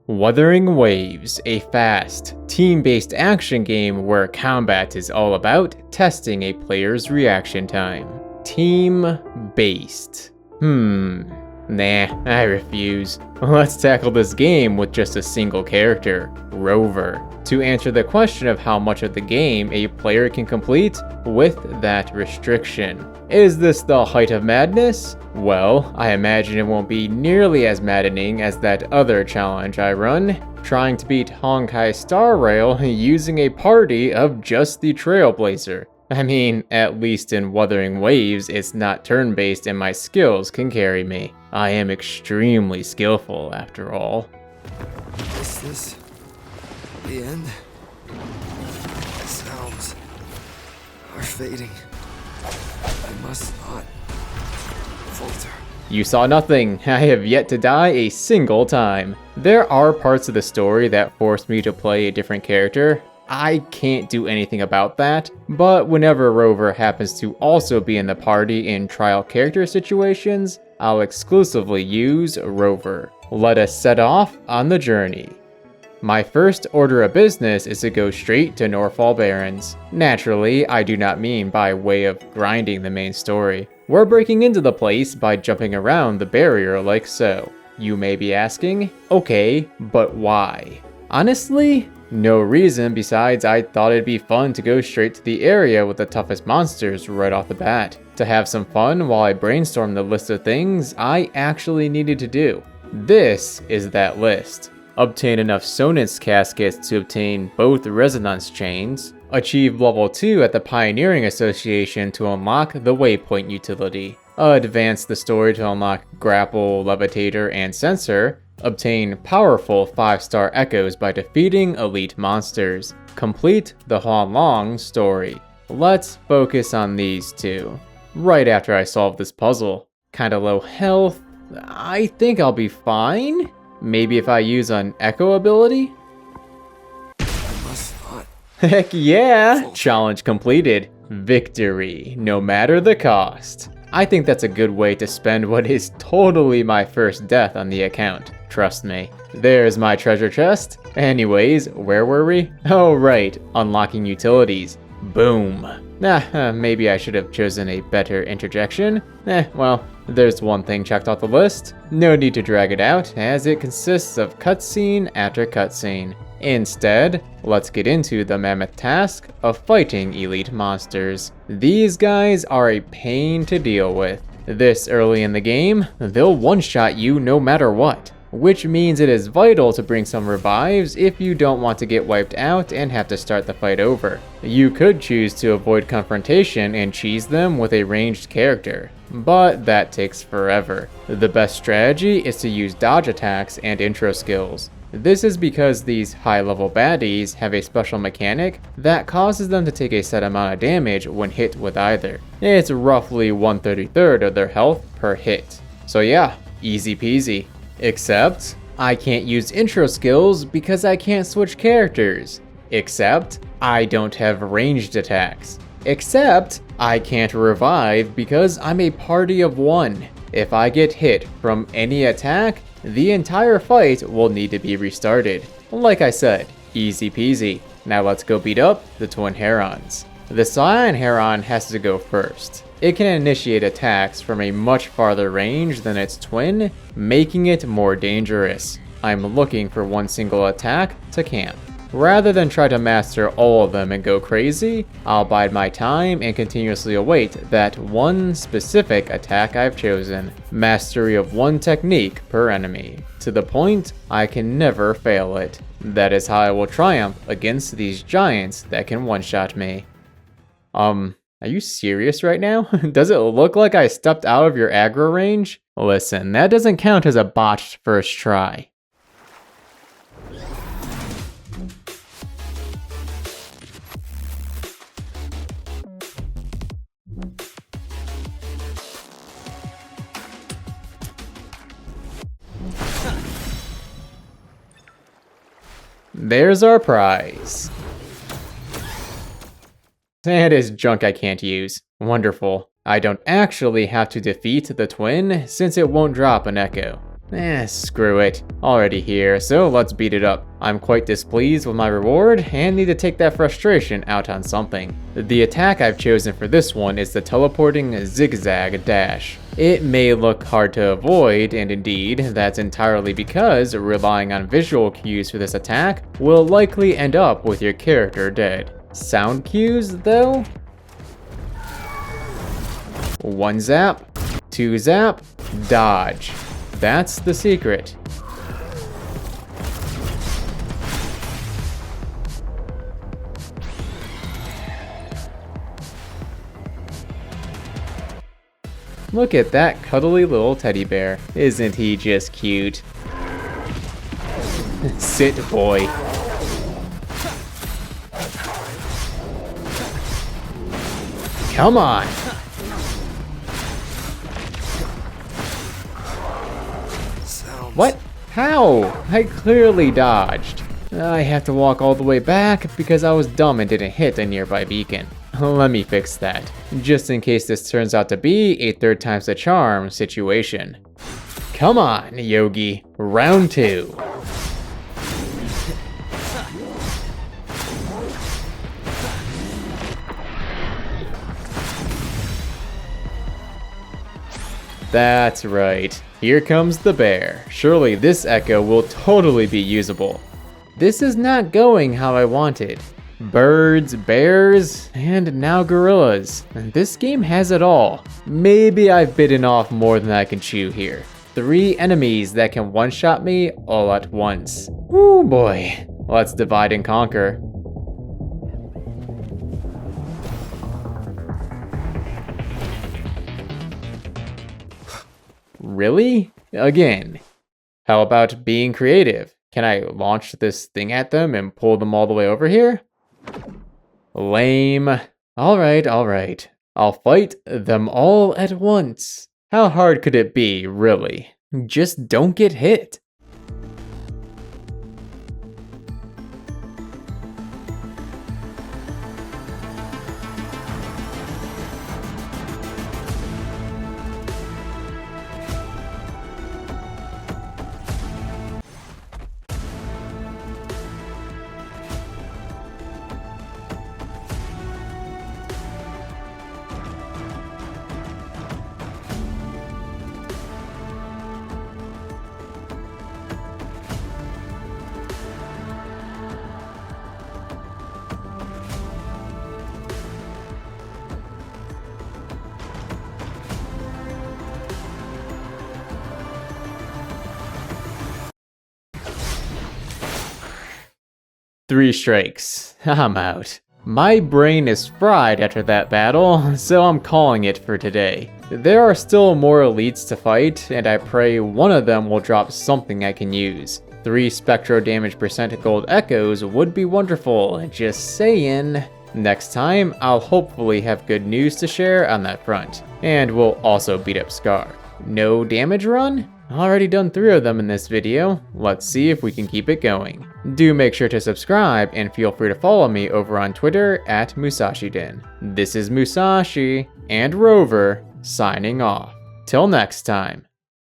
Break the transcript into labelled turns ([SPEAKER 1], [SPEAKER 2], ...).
[SPEAKER 1] Wuthering Waves, a fast, team-based action game where combat is all about testing a player's reaction time. Team-based. Nah, I refuse. Let's tackle this game with just a single character, Rover, to answer the question of how much of the game a player can complete with that restriction. Is this the height of madness? Well, I imagine it won't be nearly as maddening as that other challenge I run, trying to beat Honkai Star Rail using a party of just the Trailblazer. I mean, at least in Wuthering Waves, it's not turn-based and my skills can carry me. I am extremely skillful, after all.
[SPEAKER 2] Is this the end? Sounds are fading. I must not falter.
[SPEAKER 1] You saw nothing. I have yet to die a single time. There are parts of the story that force me to play a different character. I can't do anything about that, but whenever Rover happens to also be in the party in trial character situations, I'll exclusively use Rover. Let us set off on the journey. My first order of business is to go straight to Norfall Barrens. Naturally, I do not mean by way of grinding the main story. We're breaking into the place by jumping around the barrier like so. You may be asking, okay, but why? Honestly, no reason besides I thought it'd be fun to go straight to the area with the toughest monsters right off the bat. To have some fun while I brainstorm the list of things I actually needed to do. This is that list. Obtain enough Sonance caskets to obtain both resonance chains. Achieve level 2 at the Pioneering Association to unlock the Waypoint utility. Advance the story to unlock Grapple, Levitator, and Sensor. Obtain powerful 5-star echoes by defeating elite monsters. Complete the Huanglong story. Let's focus on these two. Right after I solve this puzzle. Kinda low health. I think I'll be fine. Maybe if I use an echo ability?
[SPEAKER 2] I must not.
[SPEAKER 1] Heck yeah! Challenge completed. Victory, no matter the cost. I think that's a good way to spend what is totally my first death on the account. Trust me. There's my treasure chest. Anyways, where were we? Oh right, unlocking utilities. Boom. Maybe I should have chosen a better interjection. Well, there's one thing checked off the list. No need to drag it out, as it consists of cutscene after cutscene. Instead, let's get into the mammoth task of fighting elite monsters. These guys are a pain to deal with. This early in the game, they'll one-shot you no matter what, which means it is vital to bring some revives if you don't want to get wiped out and have to start the fight over. You could choose to avoid confrontation and cheese them with a ranged character, but that takes forever. The best strategy is to use dodge attacks and intro skills. This is because these high-level baddies have a special mechanic that causes them to take a set amount of damage when hit with either. It's roughly 1/33 of their health per hit. So yeah, easy peasy. Except, I can't use intro skills because I can't switch characters. Except, I don't have ranged attacks. Except, I can't revive because I'm a party of one. If I get hit from any attack, the entire fight will need to be restarted. Like I said, easy peasy. Now let's go beat up the Twin Herons. The Cyan Heron has to go first. It can initiate attacks from a much farther range than its twin, making it more dangerous. I'm looking for one single attack to camp. Rather than try to master all of them and go crazy, I'll bide my time and continuously await that one specific attack I've chosen. Mastery of one technique per enemy, to the point I can never fail it. That is how I will triumph against these giants that can one-shot me. Are you serious right now? Does it look like I stepped out of your aggro range? Listen, that doesn't count as a botched first try. There's our prize. That is junk I can't use. Wonderful. I don't actually have to defeat the twin since it won't drop an echo. Screw it. Already here, so let's beat it up. I'm quite displeased with my reward and need to take that frustration out on something. The attack I've chosen for this one is the teleporting zigzag dash. It may look hard to avoid, and indeed, that's entirely because relying on visual cues for this attack will likely end up with your character dead. Sound cues, though? 1 zap, 2 zap, dodge. That's the secret. Look at that cuddly little teddy bear. Isn't he just cute? Sit, boy. Come on. What? How? I clearly dodged. I have to walk all the way back because I was dumb and didn't hit a nearby beacon. Let me fix that, just in case this turns out to be a 3rd time's the charm situation. Come on, Yogi. Round 2. That's right. Here comes the bear. Surely this echo will totally be usable. This is not going how I wanted. Birds, bears, and now gorillas. This game has it all. Maybe I've bitten off more than I can chew here. 3 enemies that can one-shot me all at once. Ooh boy. Let's divide and conquer. Really? Again. How about being creative? Can I launch this thing at them and pull them all the way over here? Lame. Alright. I'll fight them all at once. How hard could it be, really? Just don't get hit. Three strikes. I'm out. My brain is fried after that battle, so I'm calling it for today. There are still more elites to fight, and I pray one of them will drop something I can use. 3 Spectro damage % gold echoes would be wonderful, just saying. Next time, I'll hopefully have good news to share on that front. And we'll also beat up Scar. No damage run? Already done 3 of them in this video. Let's see if we can keep it going. Do make sure to subscribe and feel free to follow me over on Twitter at Musashiden. This is Musashi and Rover signing off. Till next time.